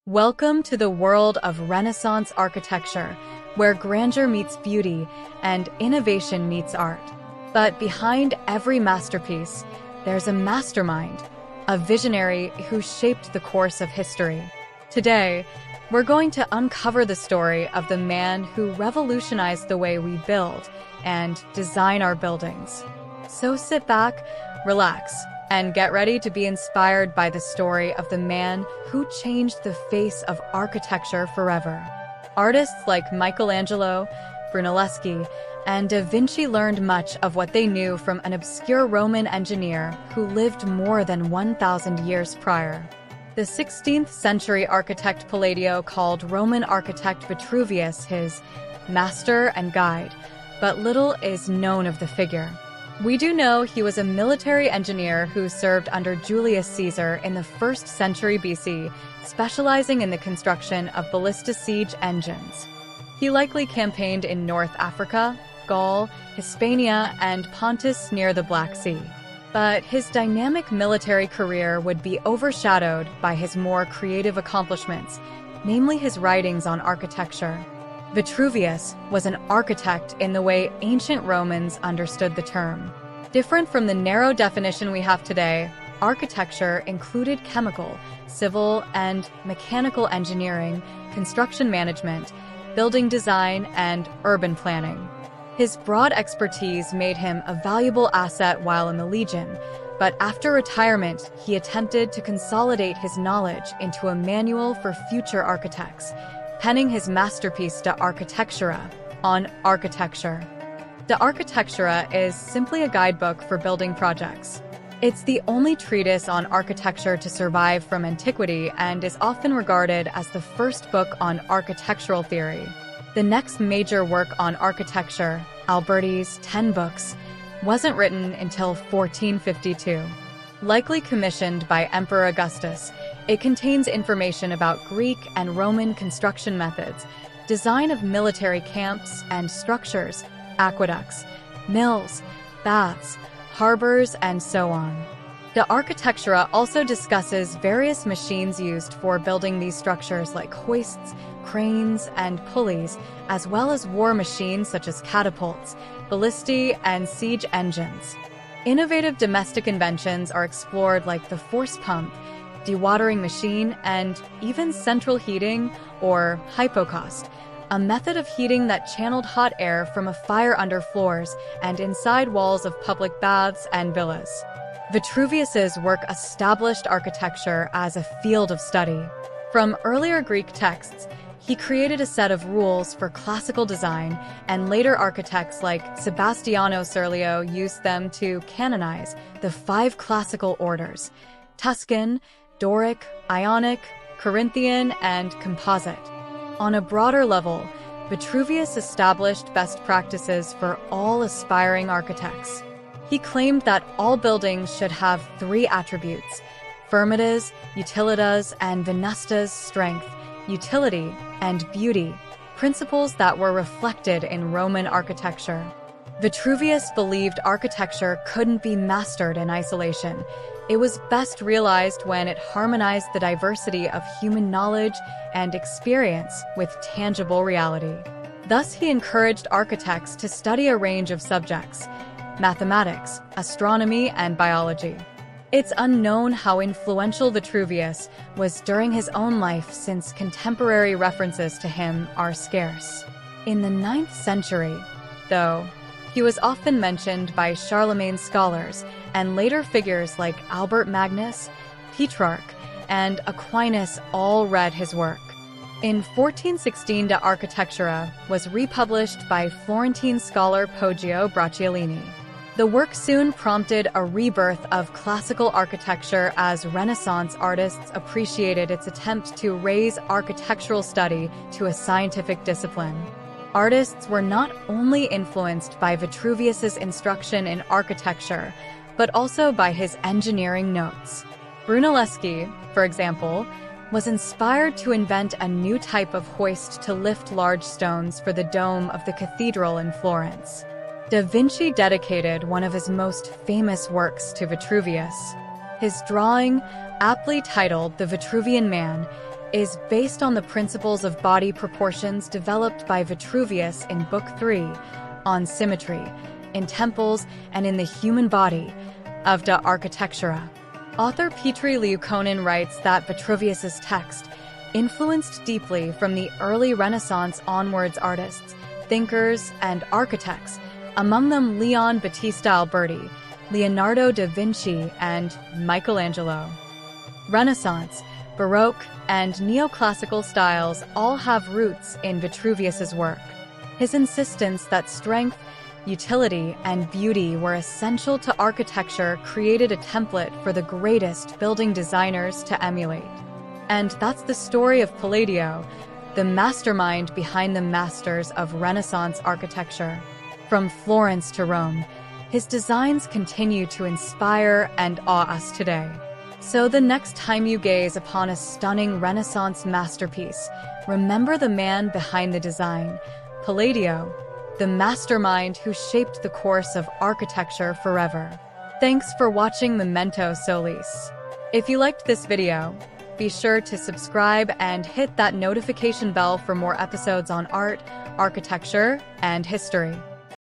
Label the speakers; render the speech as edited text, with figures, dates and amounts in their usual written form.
Speaker 1: Welcome to the world of Renaissance architecture, where grandeur meets beauty and innovation meets art. But behind every masterpiece, there's a mastermind, a visionary who shaped the course of history. Today, we're going to uncover the story of the man who revolutionized the way we build and design our buildings. So sit back, relax, and get ready to be inspired by the story of the man who changed the face of architecture forever. Artists like Michelangelo, Brunelleschi, and Da Vinci learned much of what they knew from an obscure Roman engineer who lived more than 1,000 years prior. The 16th century architect Palladio called Roman architect Vitruvius his master and guide, but little is known of the figure. We do know he was a military engineer who served under Julius Caesar in the 1st century BC, specializing in the construction of ballista siege engines. He likely campaigned in North Africa, Gaul, Hispania, and Pontus near the Black Sea. But his dynamic military career would be overshadowed by his more creative accomplishments, namely his writings on architecture. Vitruvius was an architect in the way ancient Romans understood the term. Different from the narrow definition we have today, architecture included chemical, civil, and mechanical engineering, construction management, building design, and urban planning. His broad expertise made him a valuable asset while in the Legion, but after retirement, he attempted to consolidate his knowledge into a manual for future architects, penning his masterpiece De Architectura on architecture. De Architectura is simply a guidebook for building projects. It's the only treatise on architecture to survive from antiquity and is often regarded as the first book on architectural theory. The next major work on architecture, Alberti's 10 books, wasn't written until 1452. Likely commissioned by Emperor Augustus, it contains information about Greek and Roman construction methods, design of military camps and structures, aqueducts, mills, baths, harbors, and so on. De Architectura also discusses various machines used for building these structures like hoists, cranes, and pulleys, as well as war machines such as catapults, ballistae, and siege engines. Innovative domestic inventions are explored like the force pump, dewatering machine, and even central heating, or hypocaust, a method of heating that channeled hot air from a fire under floors and inside walls of public baths and villas. Vitruvius's work established architecture as a field of study. From earlier Greek texts, he created a set of rules for classical design, and later architects like Sebastiano Serlio used them to canonize the 5 classical orders: Tuscan, Doric, Ionic, Corinthian, and Composite. On a broader level, Vitruvius established best practices for all aspiring architects. He claimed that all buildings should have 3 attributes: firmitas, utilitas, and venustas, strength, utility, and beauty, principles that were reflected in Roman architecture. Vitruvius believed architecture couldn't be mastered in isolation. It was best realized when it harmonized the diversity of human knowledge and experience with tangible reality. Thus, he encouraged architects to study a range of subjects: mathematics, astronomy, and biology. It's unknown how influential Vitruvius was during his own life, since contemporary references to him are scarce. In the 9th century, though, he was often mentioned by Charlemagne's scholars, and later figures like Albert Magnus, Petrarch, and Aquinas all read his work. In 1416, De Architectura was republished by Florentine scholar Poggio Bracciolini. The work soon prompted a rebirth of classical architecture as Renaissance artists appreciated its attempt to raise architectural study to a scientific discipline. Artists were not only influenced by Vitruvius's instruction in architecture, but also by his engineering notes. Brunelleschi, for example, was inspired to invent a new type of hoist to lift large stones for the dome of the cathedral in Florence. Da Vinci dedicated one of his most famous works to Vitruvius. His drawing, aptly titled The Vitruvian Man, is based on the principles of body proportions developed by Vitruvius in Book 3 on symmetry, in temples and in the human body, of De Architectura. Author Petri Liukkonen writes that Vitruvius's text influenced deeply from the early Renaissance onwards artists, thinkers, and architects, among them Leon Battista Alberti, Leonardo da Vinci, and Michelangelo. Renaissance, Baroque, and neoclassical styles all have roots in Vitruvius's work. His insistence that strength, utility, and beauty were essential to architecture created a template for the greatest building designers to emulate. And that's the story of Palladio, the mastermind behind the masters of Renaissance architecture. From Florence to Rome, his designs continue to inspire and awe us today. So the next time you gaze upon a stunning Renaissance masterpiece, remember the man behind the design, Palladio, the mastermind who shaped the course of architecture forever. Thanks for watching Memento Solis. If you liked this video, be sure to subscribe and hit that notification bell for more episodes on art, architecture, and history.